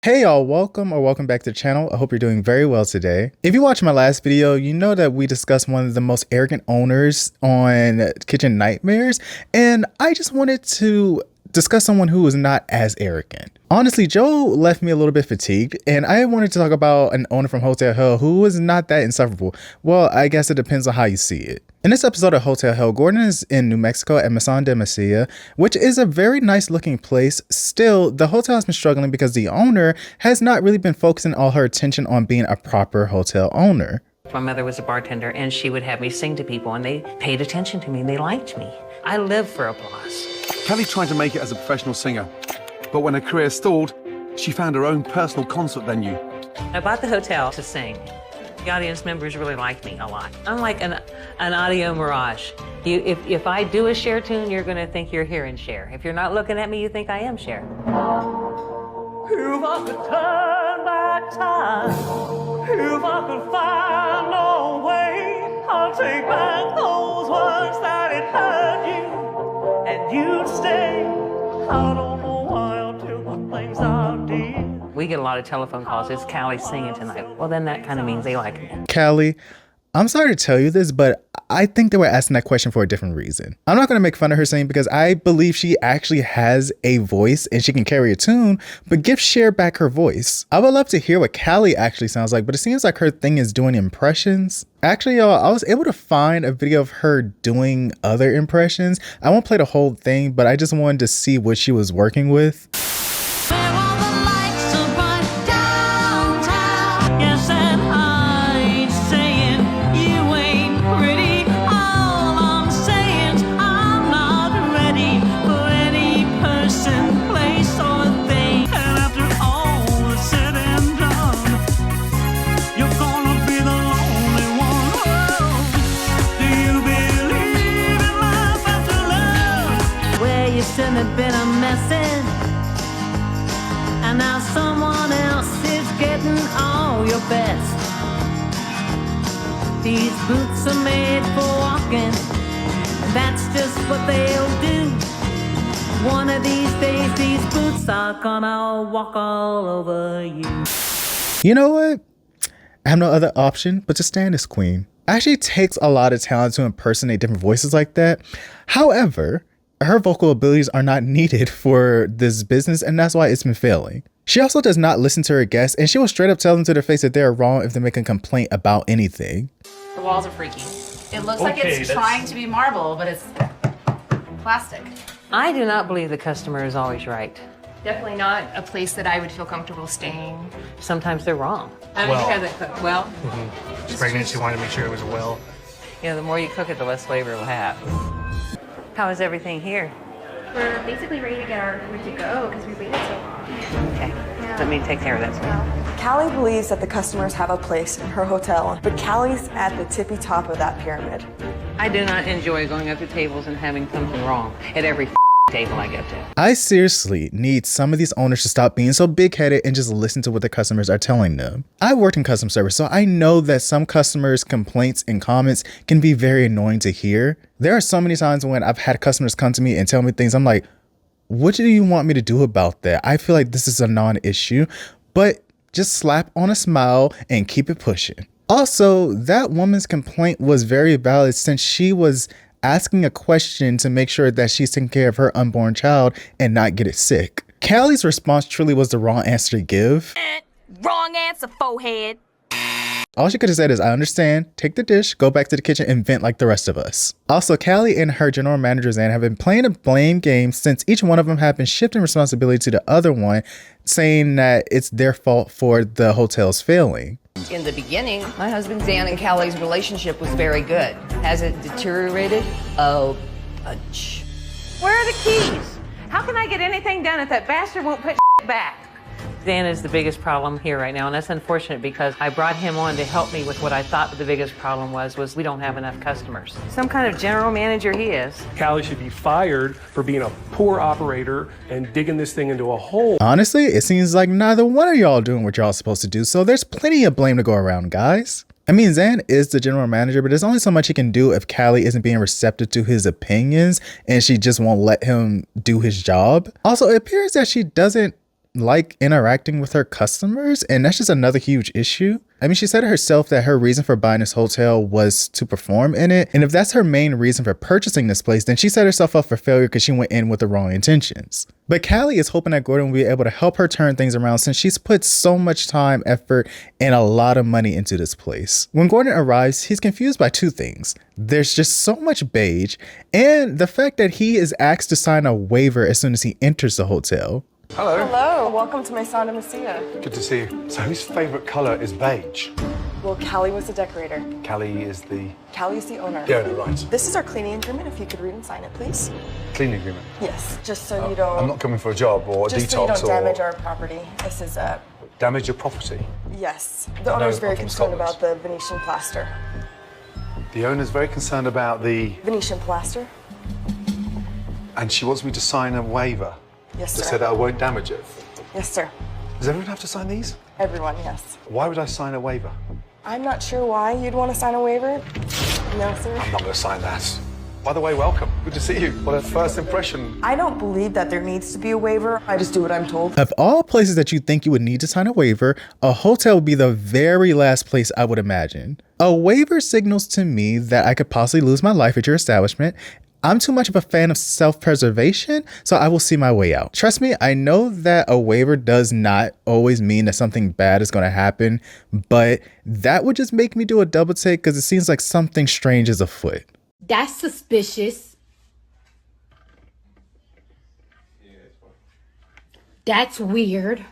Hey y'all, welcome back to the channel. I hope you're doing very well today. If you watched my last video, you know that we discussed one of the most arrogant owners on Kitchen Nightmares, and I just wanted to discuss someone who was not as arrogant. Honestly, Joe left me a little bit fatigued, and I wanted to talk about an owner from Hotel Hell who was not that insufferable. Well, I guess it depends on how you see it. In this episode of Hotel Hell, Gordon is in New Mexico at Meson De Mesilla, which is a very nice looking place. Still, the hotel has been struggling because the owner has not really been focusing all her attention on being a proper hotel owner. My mother was a bartender, and she would have me sing to people, and they paid attention to me, and they liked me. I live for applause. Kelly tried to make it as a professional singer, but when her career stalled, she found her own personal concert venue. I bought the hotel to sing. The audience members really like me a lot. I'm like an audio mirage. If I do a Cher tune, you're gonna think you're hearing Cher. If you're not looking at me, you think I am Cher. If I could turn back time, if I could find a way, I'll take back those words that it hurt you, and you'd stay. I don't know why I'll do the things I did. We get a lot of telephone calls. It's Cali singing tonight. Well, then that kind of means they like me. Cali, I'm sorry to tell you this, but I think they were asking that question for a different reason. I'm not going to make fun of her singing because I believe she actually has a voice and she can carry a tune, but give Cher back her voice. I would love to hear what Cali actually sounds like, but it seems like her thing is doing impressions. Actually, y'all, I was able to find a video of her doing other impressions. I won't play the whole thing, but I just wanted to see what she was working with. Have been a message, and now someone else is getting all your best. These boots are made for walking, and that's just what they'll do. One of these days, these boots are gonna walk all over you. You know what? I have no other option but to stand as queen. It actually takes a lot of talent to impersonate different voices like that. However, her vocal abilities are not needed for this business, and that's why it's been failing. She also does not listen to her guests, and she will straight up tell them to their face that they're wrong if they make a complaint about anything. The walls are freaky. It looks like it's trying to be marble, but it's plastic. I do not believe the customer is always right. Definitely not a place that I would feel comfortable staying. Sometimes they're wrong. I don't care that cook well. She's pregnant, she wanted to make sure it was well. You know, the more you cook it, the less flavor it'll have. How is everything here? We're basically ready to get our food to go because we waited so long. Okay, let me take care of that stuff. Callie believes that the customers have a place in her hotel, but Callie's at the tippy top of that pyramid. I do not enjoy going up to tables and having something wrong at every table I go to. I seriously need some of these owners to stop being so big-headed and just listen to what the customers are telling them. I worked in customer service, so I know that some customers' complaints and comments can be very annoying to hear. There are so many times when I've had customers come to me and tell me things. I'm like, what do you want me to do about that? I feel like this is a non-issue, but just slap on a smile and keep it pushing. Also, that woman's complaint was very valid since she was asking a question to make sure that she's taking care of her unborn child and not get it sick. Callie's response truly was the wrong answer to give. Wrong answer, forehead. All she could have said is, I understand, take the dish, go back to the kitchen and vent like the rest of us. Also, Callie and her general manager Zan have been playing a blame game since each one of them have been shifting responsibility to the other one, saying that it's their fault for the hotel's failing. In the beginning, my husband Zan and Callie's relationship was very good. Has it deteriorated? A bunch. Where are the keys? How can I get anything done if that bastard won't put back? Dan is the biggest problem here right now, and that's unfortunate because I brought him on to help me with what I thought the biggest problem was we don't have enough customers. Some kind of general manager he is. Cali should be fired for being a poor operator and digging this thing into a hole. Honestly, it seems like neither one of y'all doing what y'all supposed to do, so there's plenty of blame to go around, guys. I mean, Zan is the general manager, but there's only so much he can do if Callie isn't being receptive to his opinions and she just won't let him do his job. Also, it appears that she doesn't like interacting with her customers, and that's just another huge issue. I mean, she said herself that her reason for buying this hotel was to perform in it. And if that's her main reason for purchasing this place, then she set herself up for failure because she went in with the wrong intentions. But Cali is hoping that Gordon will be able to help her turn things around since she's put so much time, effort, and a lot of money into this place. When Gordon arrives, he's confused by two things. There's just so much beige, and the fact that he is asked to sign a waiver as soon as he enters the hotel. Hello. Hello, welcome to Meson De Mesilla. Good to see you. So whose favourite colour is beige? Well, Cali was the decorator. Cali is the... Cali's the owner. The owner, right. This is our cleaning agreement, if you could read and sign it, please. Cleaning agreement? Yes, just so you don't... I'm not coming for a job or a just detox so you don't or... damage our property. This is Damage your property? Yes. The owner's very concerned about the Venetian plaster. The owner's very concerned about the... Venetian plaster? And she wants me to sign a waiver? Yes, To sir. say that I won't damage it? Yes, sir. Does everyone have to sign these? Everyone, yes. Why would I sign a waiver? I'm not sure why you'd want to sign a waiver. No, sir. I'm not going to sign that. By the way, welcome. Good to see you. What a first impression. I don't believe that there needs to be a waiver. I just do what I'm told. Of all places that you think you would need to sign a waiver, a hotel would be the very last place I would imagine. A waiver signals to me that I could possibly lose my life at your establishment. I'm too much of a fan of self-preservation, so I will see my way out. Trust me, I know that a waiver does not always mean that something bad is going to happen, but that would just make me do a double take because it seems like something strange is afoot. That's suspicious. That's weird.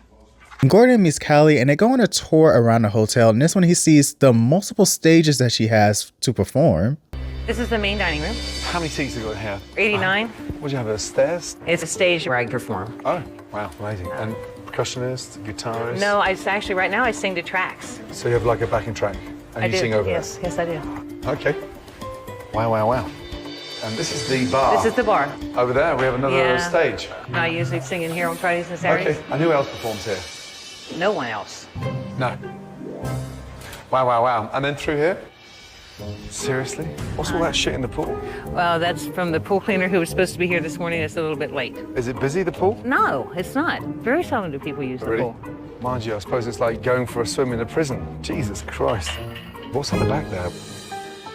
Gordon meets Cali and they go on a tour around the hotel, and this one he sees the multiple stages that she has to perform. This is the main dining room. How many seats have you got here? 89. What do you have, stairs? It's a stage where I perform. Oh, wow, amazing. And percussionist, guitarist? No, it's actually right now I sing to tracks. So you have like a backing track and I you do. sing over Yes, yes, I do. it? Okay. Wow, wow, wow. And this is the bar. This is the bar. Over there, we have another Yeah. stage. I usually sing in here on Fridays and Saturdays. Okay, and who else performs here? No one else. No. Wow, wow, wow. And then through here? Seriously? What's all that shit in the pool? Well, that's from the pool cleaner who was supposed to be here this morning. It's a little bit late. Is it busy, the pool? No, it's not. Very seldom do people use the Really? pool. Mind you, I suppose it's like going for a swim in a prison. Jesus Christ. What's on the back there?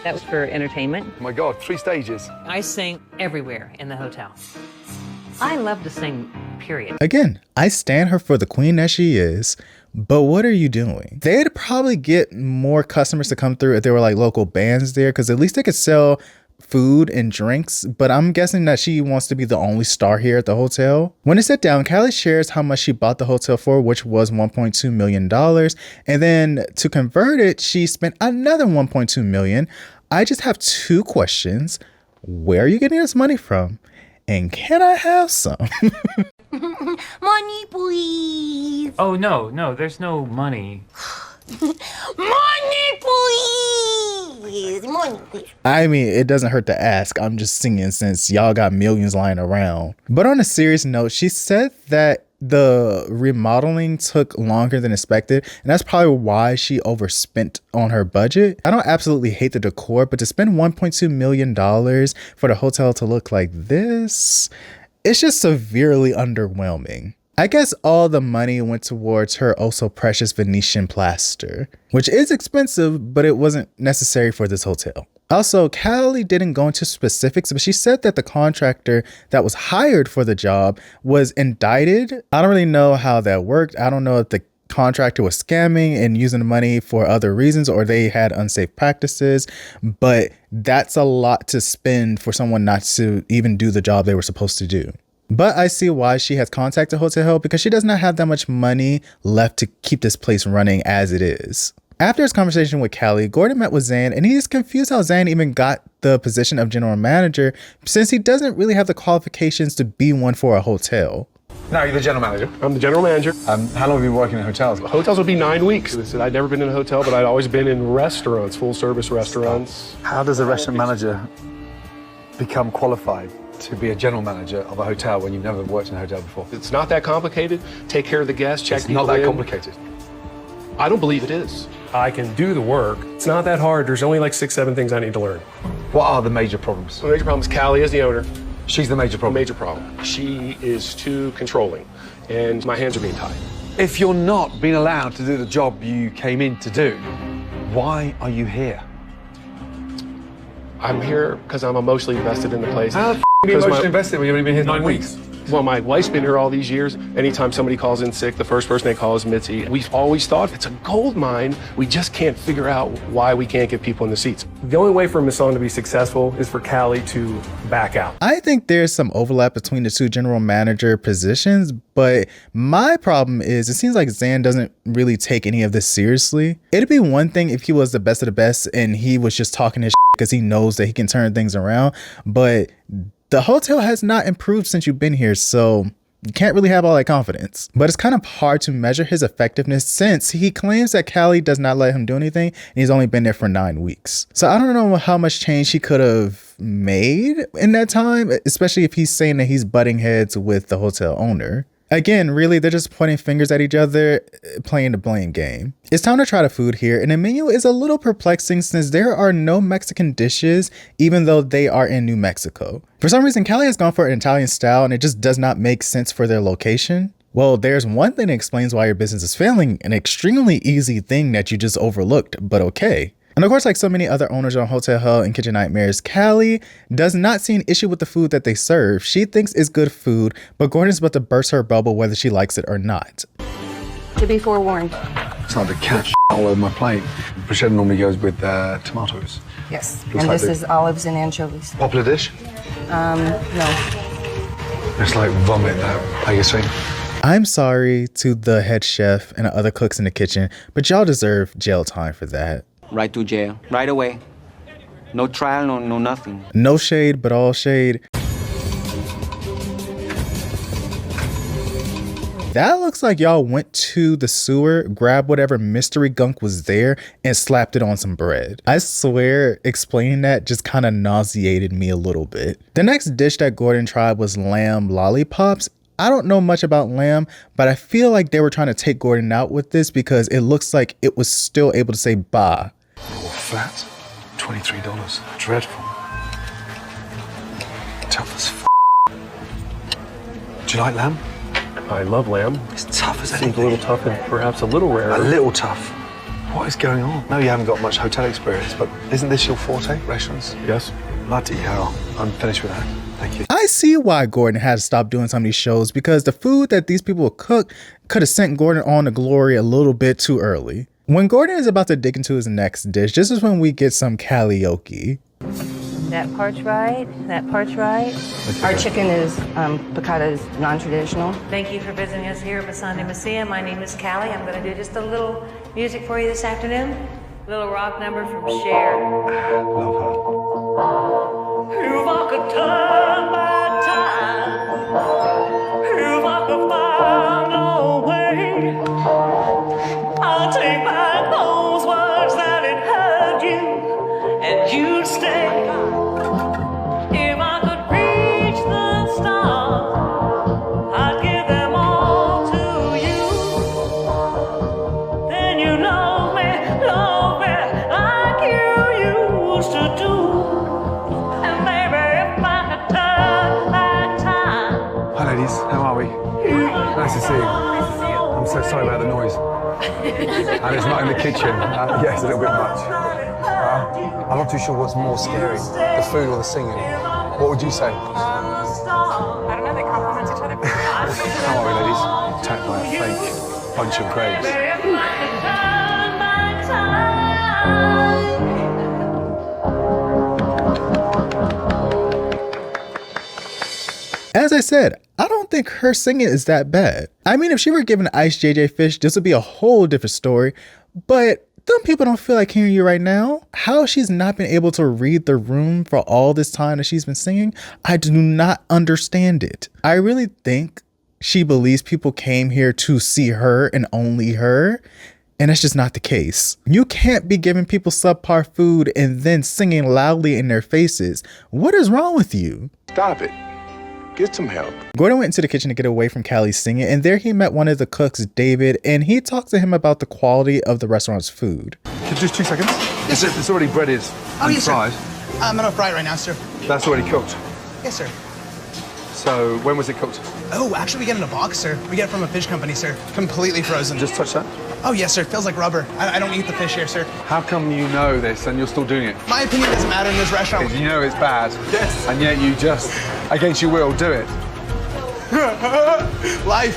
That was for entertainment. Oh my God, 3 stages. I sing everywhere in the hotel. I love to sing, period. Again, I stand her for the queen that she is, but what are you doing? They'd probably get more customers to come through if there were like local bands there, because at least they could sell food and drinks, but I'm guessing that she wants to be the only star here at the hotel. When they sit down, Cali shares how much she bought the hotel for, which was $1.2 million. And then to convert it, she spent another $1.2 million. I just have 2 questions. Where are you getting this money from? And can I have some? Money, please. Oh, no, there's no money. Money, please. Money, please. I mean, it doesn't hurt to ask. I'm just singing since y'all got millions lying around. But on a serious note, she said that the remodeling took longer than expected, and that's probably why she overspent on her budget. I don't absolutely hate the decor, but to spend $1.2 million for the hotel to look like this, it's just severely underwhelming. I guess all the money went towards her oh so precious Venetian plaster, which is expensive, but it wasn't necessary for this hotel. Also, Cali didn't go into specifics, but she said that the contractor that was hired for the job was indicted. I don't really know how that worked. I don't know if the contractor was scamming and using the money for other reasons, or they had unsafe practices, but that's a lot to spend for someone not to even do the job they were supposed to do. But I see why she has contacted Hotel Help, because she does not have that much money left to keep this place running as it is. After his conversation with Cali, Gordon met with Zan, and he's confused how Zan even got the position of general manager since he doesn't really have the qualifications to be one for a hotel. No, you're the general manager. I'm the general manager. How long have you been working in hotels? Hotels would be 9 weeks. I'd never been in a hotel, but I'd always been in restaurants, full service restaurants. How does a restaurant manager become qualified to be a general manager of a hotel when you've never worked in a hotel before? It's not that complicated. Take care of the guests, check It's people not that in. complicated. I don't believe it is. I can do the work. It's not that hard. There's only like 6, 7 things I need to learn. What are the major problems? The major problem is Cali is the owner. She's the major problem. Major problem. She is too controlling, and my hands are being tied. If you're not being allowed to do the job you came in to do, why are you here? I'm here because I'm emotionally invested in the place. How the f*** are you emotionally invested when you've only been here 9 weeks? Well, my wife's been here all these years. Anytime somebody calls in sick, the first person they call is Mitzi. We've always thought it's a gold mine. We just can't figure out why we can't get people in the seats. The only way for Meson to be successful is for Cali to back out. I think there's some overlap between the two general manager positions, but my problem is it seems like Zan doesn't really take any of this seriously. It'd be one thing if he was the best of the best and he was just talking his shit because he knows that he can turn things around, but the hotel has not improved since you've been here, so you can't really have all that confidence. But it's kind of hard to measure his effectiveness since he claims that Cali does not let him do anything and he's only been there for 9 weeks. So I don't know how much change he could have made in that time, especially if he's saying that he's butting heads with the hotel owner. Again, really, they're just pointing fingers at each other, playing the blame game. It's time to try the food here, and the menu is a little perplexing since there are no Mexican dishes, even though they are in New Mexico. For some reason, Cali has gone for an Italian style, and it just does not make sense for their location. Well, there's one thing that explains why your business is failing, an extremely easy thing that you just overlooked, but okay. And of course, like so many other owners on Hotel Hell and Kitchen Nightmares, Cali does not see an issue with the food that they serve. She thinks it's good food, but Gordon's about to burst her bubble whether she likes it or not. To be forewarned. It's like the cat all over my plate. Bruschetta normally goes with tomatoes. Yes, Looks and like this is olives and anchovies. Popular dish? No. It's like vomit, that Pegasus. I'm sorry to the head chef and the other cooks in the kitchen, but y'all deserve jail time for that. Right to jail, right away. No trial, no nothing. No shade, but all shade. That looks like y'all went to the sewer, grabbed whatever mystery gunk was there, and slapped it on some bread. I swear, explaining that just kind of nauseated me a little bit. The next dish that Gordon tried was lamb lollipops. I don't know much about lamb, but I feel like they were trying to take Gordon out with this because it looks like it was still able to say bah. Flat, $23. Dreadful. Tough as f***. Do you like lamb? I love lamb. It's tough as Seems anything. a little tough and perhaps a little rare. A little tough. What is going on? No, you haven't got much hotel experience, but isn't this your forte, restaurants? Yes. Bloody hell. I'm finished with that. Thank you. I see why Gordon had to stop doing some of these shows because the food that these people cook could have sent Gordon on to glory a little bit too early. When Gordon is about to dig into his next dish, this is when we get some Cali-oke. That part's right. That part's right. Our chicken is piccata is non-traditional. Thank you for visiting us here at Meson De Mesilla. My name is Cali. I'm going to do just a little music for you this afternoon. A little rock number from Cher. Love her. If I could turn back time, if I could find a way, I'll take back those words that it hurt you, and you'd stay. If I could reach the stars, I'd give them all to you. Then you know me, love me, like you used to do. And baby, if I could turn back time. Hi, ladies. How are we? Nice to see you. I'm so sorry about the noise. And it's not in the kitchen. Yeah, it's a little bit much. I'm not too sure what's more scary, the food or the singing. What would you say? I don't know, they complement each other. How are we, ladies? Attacked by a fake bunch of grapes. As I said, I don't think her singing is that bad. I mean, if she were given Ice JJ Fish, this would be a whole different story, but some people don't feel like hearing you right now. How she's not been able to read the room for all this time that she's been singing, I do not understand it. I really think she believes people came here to see her and only her, and that's just not the case. You can't be giving people subpar food and then singing loudly in their faces. What is wrong with you? Stop it. Get some help. Gordon went into the kitchen to get away from Cali's singing, and there he met one of the cooks, David, and he talked to him about the quality of the restaurant's food. Just 2 seconds. Yes, sir. It's already breaded and yes, fried. sir. I'm gonna fry it right now, sir. That's already cooked. Yes, sir. So, when was it cooked? Oh, actually, we get it in a box, sir. We get it from a fish company, sir. Completely frozen. Just touch that? Oh, yes, sir. Feels like rubber. I don't eat the fish here, sir. How come you know this and you're still doing it? My opinion doesn't matter in this restaurant. Because you know it's bad. Yes. And yet you just, against your will, do it. Life.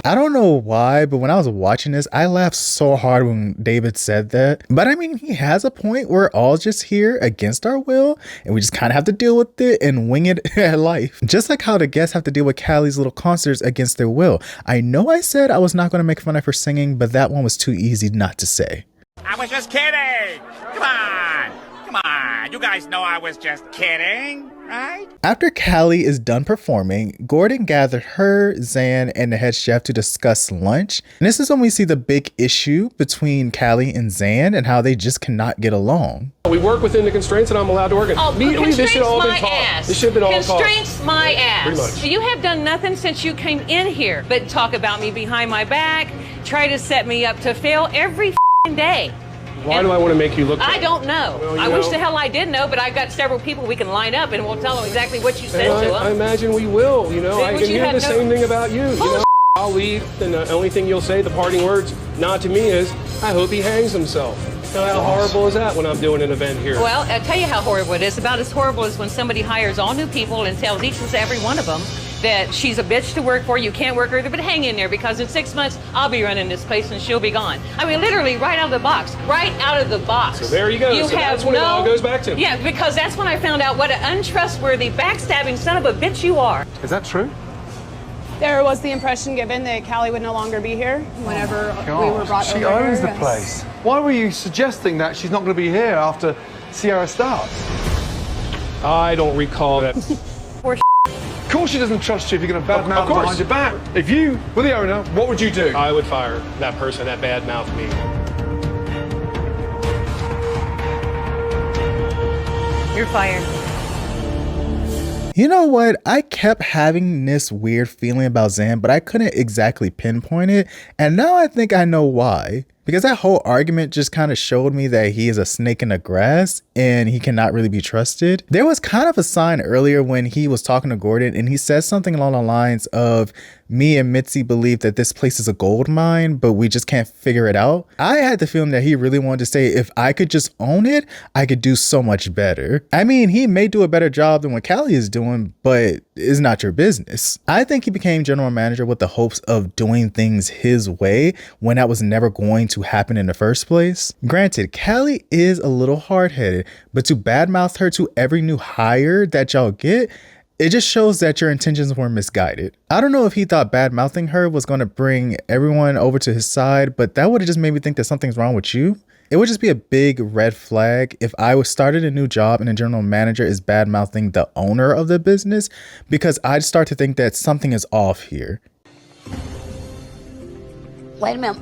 I don't know why, but when I was watching this, I laughed so hard when David said that. But I mean, he has a point. We're all just here against our will, and we just kind of have to deal with it and wing it at life. Just like how the guests have to deal with Cali's little concerts against their will. I know I said I was not going to make fun of her singing, but that one was too easy not to say. I was just kidding. Come on. Come on. You guys know I was just kidding, right? After Cali is done performing, Gordon gathered her, Zan, and the head chef to discuss lunch. And this is when we see the big issue between Cali and Zan and how they just cannot get along. We work within the constraints that I'm allowed to work in. Oh, Immediately, this should all constraints been my taught. ass. This should have been all taught. Constraints my ass. Pretty much. You have done nothing since you came in here but talk about me behind my back, try to set me up to fail every day. Why do I want to make you look bad? I don't know. Well, I wish the hell I did know, but I've got several people we can line up and we'll tell them exactly what you said to them. I imagine we will, you know. I Which can you hear had the same thing about you, you know. I'll leave, and the only thing you'll say, the parting words, not to me, is, I hope he hangs himself. Now, how horrible is that when I'm doing an event here? Well, I'll tell you how horrible it is. About as horrible as when somebody hires all new people and tells each and every one of them that she's a bitch to work for, you can't work her, but hang in there because in 6 months, I'll be running this place and she'll be gone. I mean, literally right out of the box, right out of the box. So there you go. So that's when it all goes back to. Yeah, because that's when I found out what an untrustworthy, backstabbing son of a bitch you are. Is that true? There was the impression given that Cali would no longer be here whenever we were brought over. She owns here. the place. Why were you suggesting that she's not going to be here after Sierra starts? I don't recall that. Of course she doesn't trust you if you're going to badmouth behind your back. If you were the owner, what would you do? I would fire that person that badmouthed me. You're fired. You know what? I kept having this weird feeling about Zan, but I couldn't exactly pinpoint it. And now I think I know why. Because that whole argument just kind of showed me that he is a snake in the grass and he cannot really be trusted. There was kind of a sign earlier when he was talking to Gordon and he said something along the lines of, me and Mitzi believe that this place is a gold mine, but we just can't figure it out. I had the feeling that he really wanted to say, if I could just own it, I could do so much better. I mean, he may do a better job than what Cali is doing, but it's not your business. I think he became general manager with the hopes of doing things his way when that was never going to happen in the first place. Granted, Cali is a little hard-headed, but to badmouth her to every new hire that y'all get, it just shows that your intentions were misguided. I don't know if he thought bad-mouthing her was going to bring everyone over to his side, but that would have just made me think that something's wrong with you. It would just be a big red flag if I was started a new job and the general manager is bad-mouthing the owner of the business, because I'd start to think that something is off here. Wait a minute.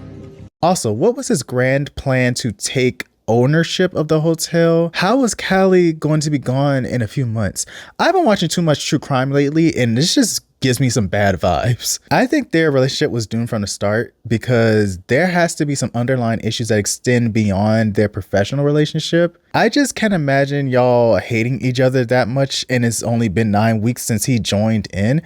Also, what was his grand plan to take ownership of the hotel? How was Cali going to be gone in a few months? I've been watching too much true crime lately and this just gives me some bad vibes. I think their relationship was doomed from the start because there has to be some underlying issues that extend beyond their professional relationship. I just can't imagine y'all hating each other that much and it's only been 9 weeks since he joined in.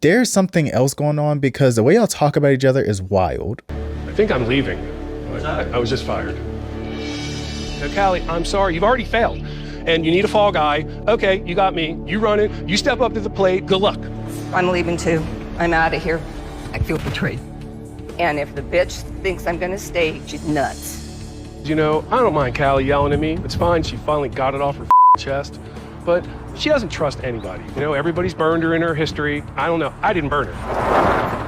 There's something else going on because the way y'all talk about each other is wild. I think I'm leaving. I was just fired. Now, Cali, I'm sorry, you've already failed. And you need a fall guy. Okay, you got me. You run it. You step up to the plate. Good luck. I'm leaving too. I'm out of here. I feel betrayed. And if the bitch thinks I'm gonna stay, she's nuts. You know, I don't mind Cali yelling at me. It's fine. She finally got it off her chest. But she doesn't trust anybody. You know, everybody's burned her in her history. I don't know. I didn't burn her.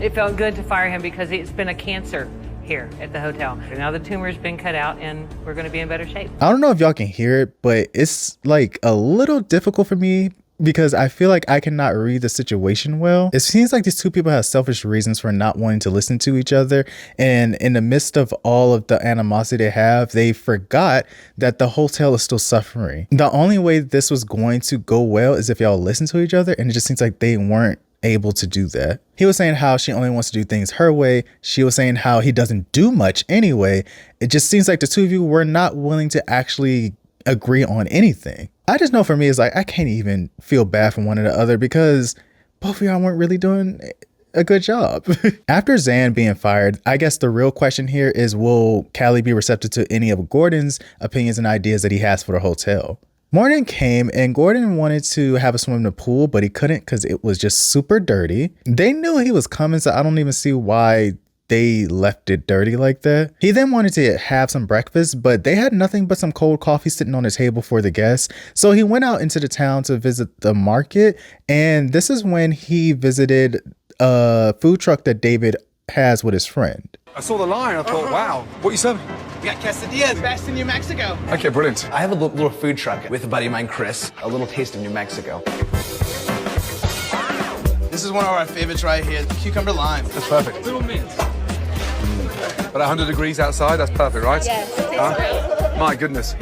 It felt good to fire him because it's been a cancer here at the hotel. Now the tumor's been cut out and we're going to be in better shape. I don't know if y'all can hear it, but it's like a little difficult for me because I feel like I cannot read the situation well. It seems like these two people have selfish reasons for not wanting to listen to each other. And in the midst of all of the animosity they have, they forgot that the hotel is still suffering. The only way this was going to go well is if y'all listen to each other, and it just seems like they weren't able to do that. He was saying how she only wants to do things her way. She was saying how he doesn't do much anyway. It just seems like the two of you were not willing to actually agree on anything. I just know for me, it's like I can't even feel bad for one or the other because both of y'all weren't really doing a good job. After Zan being fired, I guess the real question here is, will Cali be receptive to any of Gordon's opinions and ideas that he has for the hotel? Morning came and Gordon wanted to have a swim in the pool, but he couldn't because it was just super dirty. They knew he was coming, so I don't even see why they left it dirty like that. He then wanted to have some breakfast, but they had nothing but some cold coffee sitting on his table for the guests. So he went out into the town to visit the market, and this is when he visited a food truck that David has with his friend. I saw the line. I thought, wow, what are you serving? We got quesadillas, best in New Mexico. Okay, brilliant. I have a little food truck with a buddy of mine, Chris. A little taste of New Mexico. This is one of our favorites right here, the cucumber lime. That's perfect. Little mint. But 100 degrees outside, that's perfect, right? Yes, it tastes great. My goodness.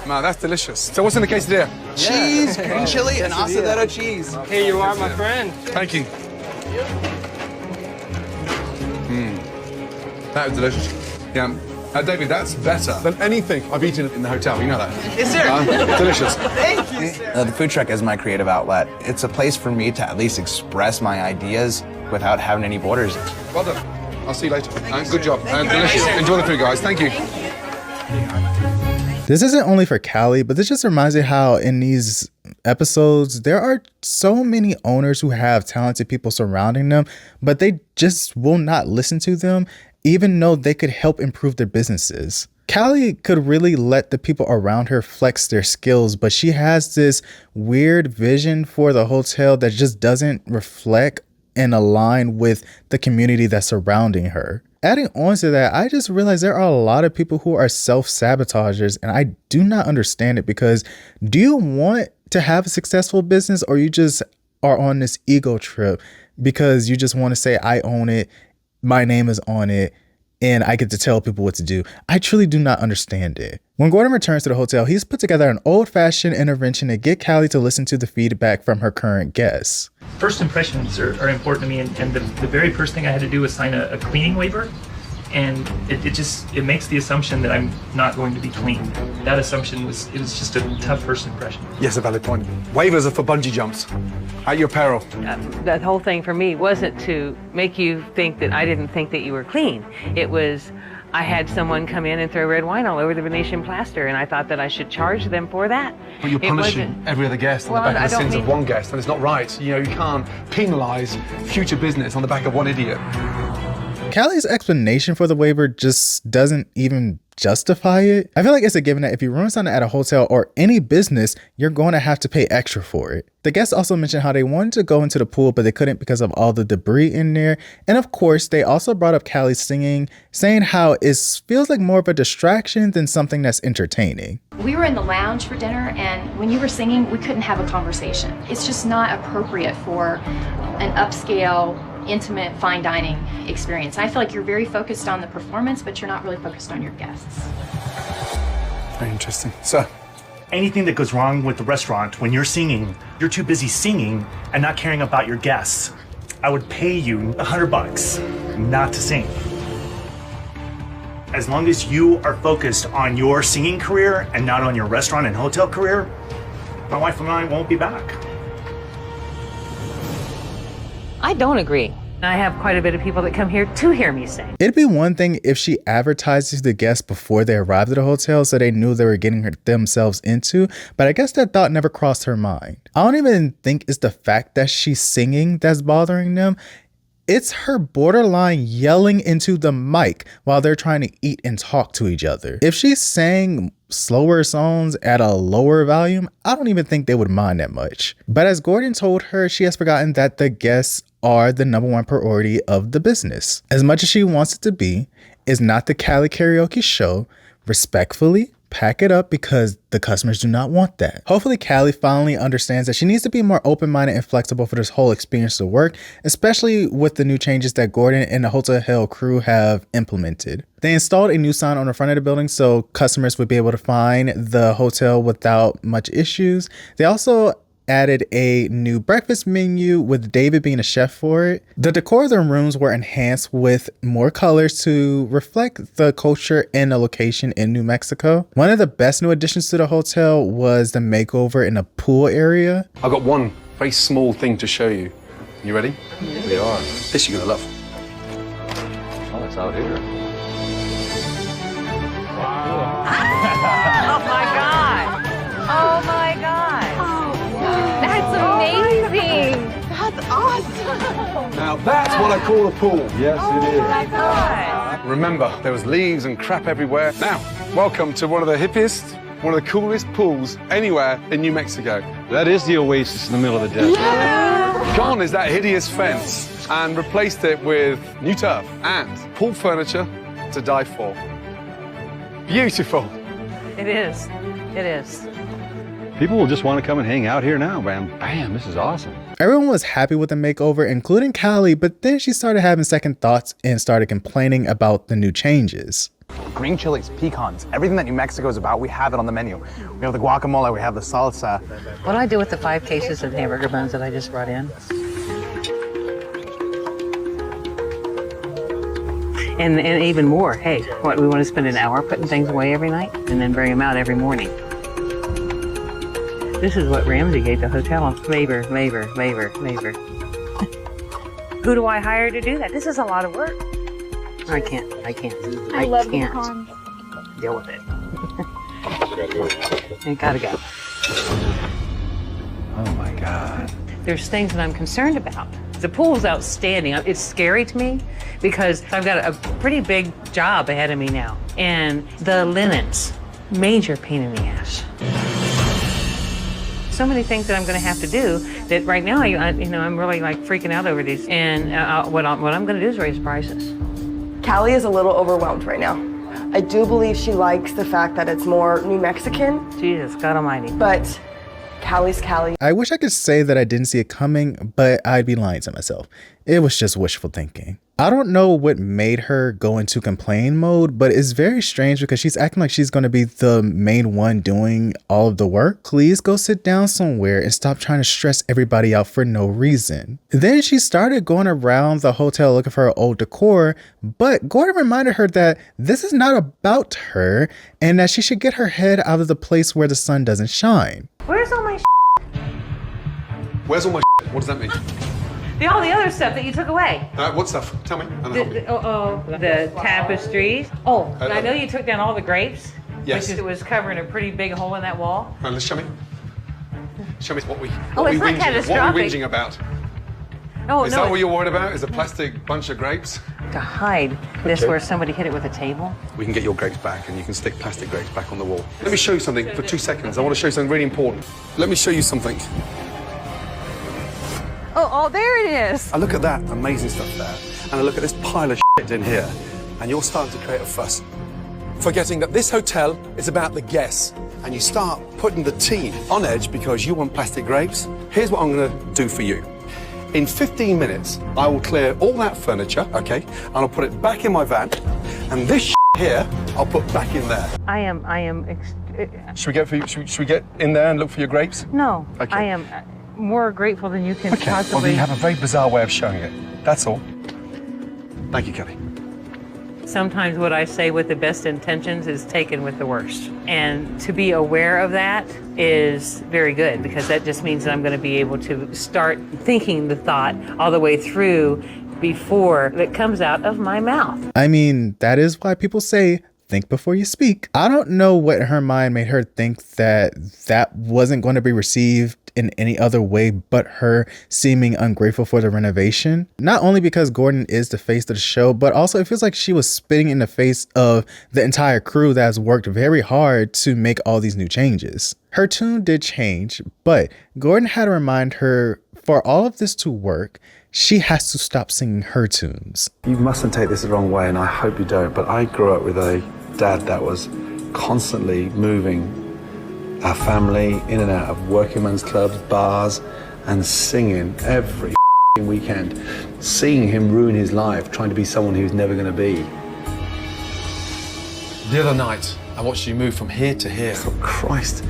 Man, that's delicious. So what's in the quesadilla? Cheese, green chili, and asadero cheese. Here you are, my friend. Thank you. That was delicious. Yeah. David, that's better than anything I've eaten in the hotel. You know that? Yes, sir. Delicious. Thank you, sir. The food truck is my creative outlet. It's a place for me to at least express my ideas without having any borders. Well done. I'll see you later. Good job. Delicious. Enjoy the food, guys. Thank you. This isn't only for Cali, but this just reminds me how in these episodes, there are so many owners who have talented people surrounding them, but they just will not listen to them, even though they could help improve their businesses. Cali could really let the people around her flex their skills, but she has this weird vision for the hotel that just doesn't reflect and align with the community that's surrounding her. Adding on to that, I just realized there are a lot of people who are self-sabotagers, and I do not understand it, because do you want to have a successful business, or you just are on this ego trip because you just want to say, I own it, my name is on it, and I get to tell people what to do? I truly do not understand it. When Gordon returns to the hotel, he's put together an old-fashioned intervention to get Cali to listen to the feedback from her current guests. First impressions are important to me, and the very first thing I had to do was sign a cleaning waiver, and it makes the assumption that I'm not going to be clean. That assumption was just a tough first impression. Yes, a valid point. Waivers are for bungee jumps. At your peril. That whole thing for me wasn't to make you think that I didn't think that you were clean. It was, I had someone come in and throw red wine all over the Venetian plaster, and I thought that I should charge them for that. But you're punishing every other guest on the back of the sins of one guest, and it's not right. You know, you can't penalize future business on the back of one idiot. Cali's explanation for the waiver just doesn't even justify it. I feel like it's a given that if you ruin something at a hotel or any business, you're going to have to pay extra for it. The guests also mentioned how they wanted to go into the pool, but they couldn't because of all the debris in there. And of course, they also brought up Cali singing, saying how it feels like more of a distraction than something that's entertaining. We were in the lounge for dinner, and when you were singing, we couldn't have a conversation. It's just not appropriate for an upscale, intimate, fine dining experience. I feel like you're very focused on the performance, but you're not really focused on your guests. Very interesting. So, anything that goes wrong with the restaurant when you're singing, you're too busy singing and not caring about your guests. I would pay you $100 not to sing. As long as you are focused on your singing career and not on your restaurant and hotel career, my wife and I won't be back. I don't agree. I have quite a bit of people that come here to hear me sing. It'd be one thing if she advertises the guests before they arrived at the hotel so they knew they were getting themselves into, but I guess that thought never crossed her mind. I don't even think it's the fact that she's singing that's bothering them. It's her borderline yelling into the mic while they're trying to eat and talk to each other. If she sang slower songs at a lower volume, I don't even think they would mind that much. But as Gordon told her, she has forgotten that the guests are the #1 priority of the business. As much as she wants it to be, it's not the Cali Karaoke show. Respectfully, pack it up, because the customers do not want that. Hopefully Cali finally understands that she needs to be more open-minded and flexible for this whole experience to work, especially with the new changes that Gordon and the hotel crew have implemented. They installed a new sign on the front of the building so customers would be able to find the hotel without much issues. They also added a new breakfast menu with David being a chef for it. The decor of the rooms were enhanced with more colors to reflect the culture and the location in New Mexico. One of the best new additions to the hotel was the makeover in the pool area. I've got one very small thing to show you. You ready? We are. This you're gonna love. Oh, it's out here. Oh my God! Oh my God! That's amazing. That's awesome. Now that's what I call a pool. Yes, it is. Oh my God! Remember, there was leaves and crap everywhere. Now, welcome to one of the hippiest, one of the coolest pools anywhere in New Mexico. That is the oasis in the middle of the desert. Yeah. Gone is that hideous fence and replaced it with new turf and pool furniture to die for. Beautiful. It is. It is. People will just want to come and hang out here now, man. Bam, this is awesome. Everyone was happy with the makeover, including Cali, but then she started having second thoughts and started complaining about the new changes. Green chilies, pecans, everything that New Mexico is about, we have it on the menu. We have the guacamole, we have the salsa. What do I do with the 5 cases of hamburger buns that I just brought in? And even more, hey, what, we want to spend an hour putting things away every night and then bring them out every morning. This is what Ramsey gave the hotel. Labor. Who do I hire to do that? This is a lot of work. I can't. I love the pecans. Deal with it. You gotta go. Oh my God. There's things that I'm concerned about. The pool's outstanding. It's scary to me because I've got a pretty big job ahead of me now. And the linens, major pain in the ass. So many things that I'm going to have to do that right now, I'm really like freaking out over these. And what I'm going to do is raise prices. Cali is a little overwhelmed right now. I do believe she likes the fact that it's more New Mexican. Jesus, God almighty. But Cali's Cali. I wish I could say that I didn't see it coming, but I'd be lying to myself. It was just wishful thinking. I don't know what made her go into complain mode, but it's very strange because she's acting like she's going to be the main one doing all of the work. Please go sit down somewhere and stop trying to stress everybody out for no reason. Then she started going around the hotel looking for her old decor, but Gordon reminded her that this is not about her and that she should get her head out of the place where the sun doesn't shine. Where's all my Where's all my What does that mean? all the other stuff that you took away? What stuff? Tell me. The tapestries. Oh, I know you took down all the grapes. Yes. Which was covering a pretty big hole in that wall. Let's show me. Show me what we It's what not we catastrophic. whinging about. Oh, Is that what you're worried about? Is a plastic bunch of grapes? To hide this Okay. where somebody hit it with a table? We can get your grapes back and you can stick plastic grapes back on the wall. Let me show you something for 2 seconds. I want to show you something really important. Let me show you something. Oh, there it is. I look at that amazing stuff there, and I look at this pile of shit in here, and you're starting to create a fuss. Forgetting that this hotel is about the guests, and you start putting the team on edge because you want plastic grapes. Here's what I'm gonna do for you. In 15 minutes, I will clear all that furniture, okay, and I'll put it back in my van, and this shit here, I'll put back in there. I am. Should we get in there and look for your grapes? No, Okay. I am more grateful than you can Okay, well, possibly. you have a very bizarre way of showing it. That's all. Thank you, Kelly. Sometimes what I say with the best intentions is taken with the worst. And to be aware of that is very good because that just means that I'm going to be able to start thinking the thought all the way through before it comes out of my mouth. I mean, that is why people say, think before you speak. I don't know what in her mind made her think that wasn't going to be received in any other way but her seeming ungrateful for the renovation. Not only because Gordon is the face of the show, but also it feels like she was spitting in the face of the entire crew that has worked very hard to make all these new changes. Her tune did change, but Gordon had to remind her for all of this to work, she has to stop singing her tunes. You mustn't take this the wrong way, and I hope you don't, but I grew up with a dad that was constantly moving our family in and out of working men's clubs, bars, and singing every weekend. Seeing him ruin his life, trying to be someone he was never going to be. The other night, I watched you move from here to here. Oh, Christ.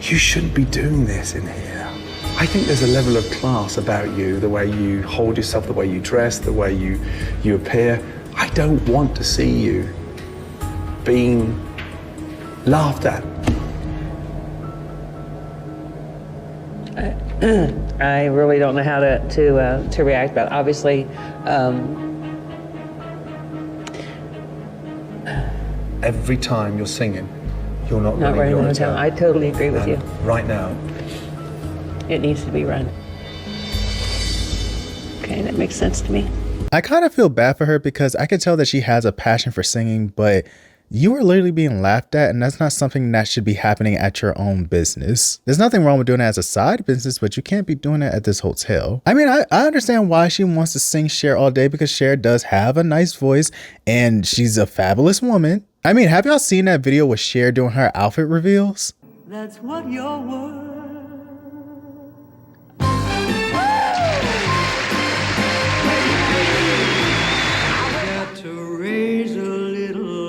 You shouldn't be doing this in here. I think there's a level of class about you, the way you hold yourself, the way you dress, the way you appear. I don't want to see you being laughed at. I really don't know how to react, but obviously, Every time you're singing, you're not not running your the hotel. hotel. I totally agree with you. Right now, It needs to be run. Okay, that makes sense to me. I kind of feel bad for her because I could tell that she has a passion for singing, but you are literally being laughed at, and that's not something that should be happening at your own business. There's nothing wrong with doing it as a side business, but you can't be doing it at this hotel. I mean, I understand why she wants to sing Cher all day, because Cher does have a nice voice and she's a fabulous woman. I mean, have y'all seen that video with Cher doing her outfit reveals? That's what your word. Got to raise a little.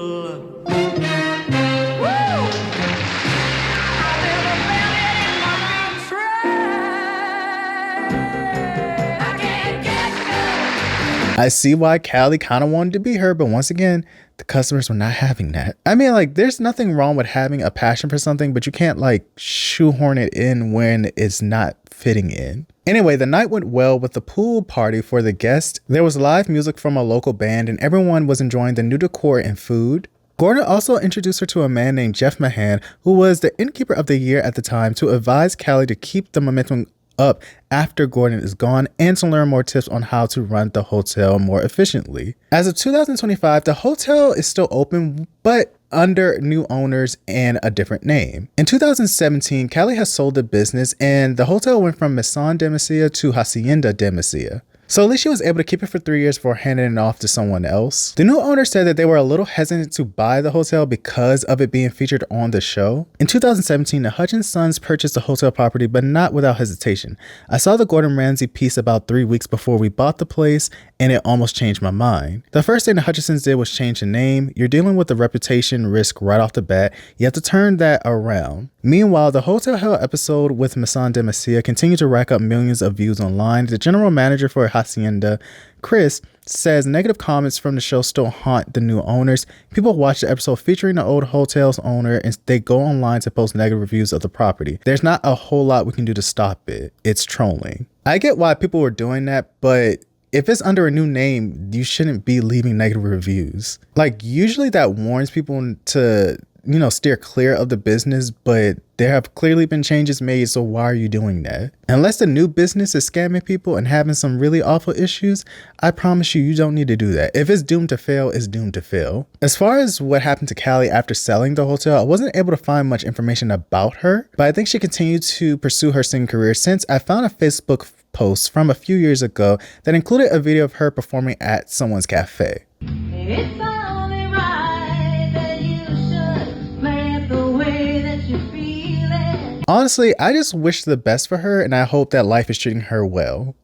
I see why Cali kind of wanted to be her, but once again, the customers were not having that. I mean, like, there's nothing wrong with having a passion for something, but you can't like shoehorn it in when it's not fitting in. Anyway, the night went well with the pool party for the guests. There was live music from a local band and everyone was enjoying the new decor and food. Gordon also introduced her to a man named Jeff Mahan, who was the innkeeper of the year at the time, to advise Cali to keep the momentum up after Gordon is gone and to learn more tips on how to run the hotel more efficiently. As of 2025, the hotel is still open, but under new owners and a different name. In 2017, Cali has sold the business and the hotel went from Meson De Mesilla to Hacienda De Mesilla. So at least she was able to keep it for 3 years before handing it off to someone else. The new owner said that they were a little hesitant to buy the hotel because of it being featured on the show. In 2017, the Hutchins sons purchased the hotel property, but not without hesitation. I saw the Gordon Ramsay piece about 3 weeks before we bought the place, and it almost changed my mind. The first thing the Hutchinsons did was change the name. You're dealing with the reputation risk right off the bat. You have to turn that around. Meanwhile, the Hotel Hell episode with Meson De Mesilla continued to rack up millions of views online. The general manager for Hacienda, Chris, says negative comments from the show still haunt the new owners. People watch the episode featuring the old hotel's owner and they go online to post negative reviews of the property. There's not a whole lot we can do to stop it. It's trolling. I get why people were doing that, but if it's under a new name, you shouldn't be leaving negative reviews. Like, usually that warns people to, you know, steer clear of the business, but there have clearly been changes made, so why are you doing that? Unless the new business is scamming people and having some really awful issues, I promise you, you don't need to do that. If it's doomed to fail, it's doomed to fail. As far as what happened to Cali after selling the hotel, I wasn't able to find much information about her, but I think she continued to pursue her singing career since I found a Facebook post from a few years ago that included a video of her performing at someone's cafe. It's only right that you should play it the way that you feel it. Honestly, I just wish the best for her and I hope that life is treating her well.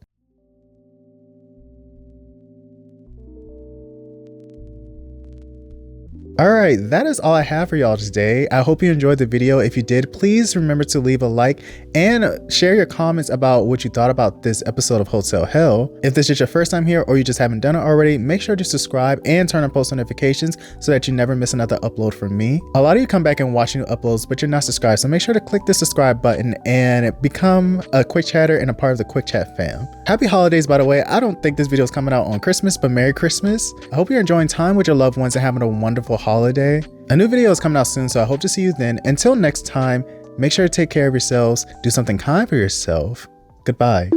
Alright, that is all I have for y'all today. I hope you enjoyed the video. If you did, please remember to leave a like and share your comments about what you thought about this episode of Hotel Hell. If this is your first time here or you just haven't done it already, make sure to subscribe and turn on post notifications so that you never miss another upload from me. A lot of you come back and watch new uploads, but you're not subscribed, so make sure to click the subscribe button and become a quick chatter and a part of the Quick Chat fam. Happy holidays, by the way. I don't think this video is coming out on Christmas, but Merry Christmas. I hope you're enjoying time with your loved ones and having a wonderful holiday. A new video is coming out soon, so I hope to see you then. Until next time, make sure to take care of yourselves, do something kind for yourself. Goodbye.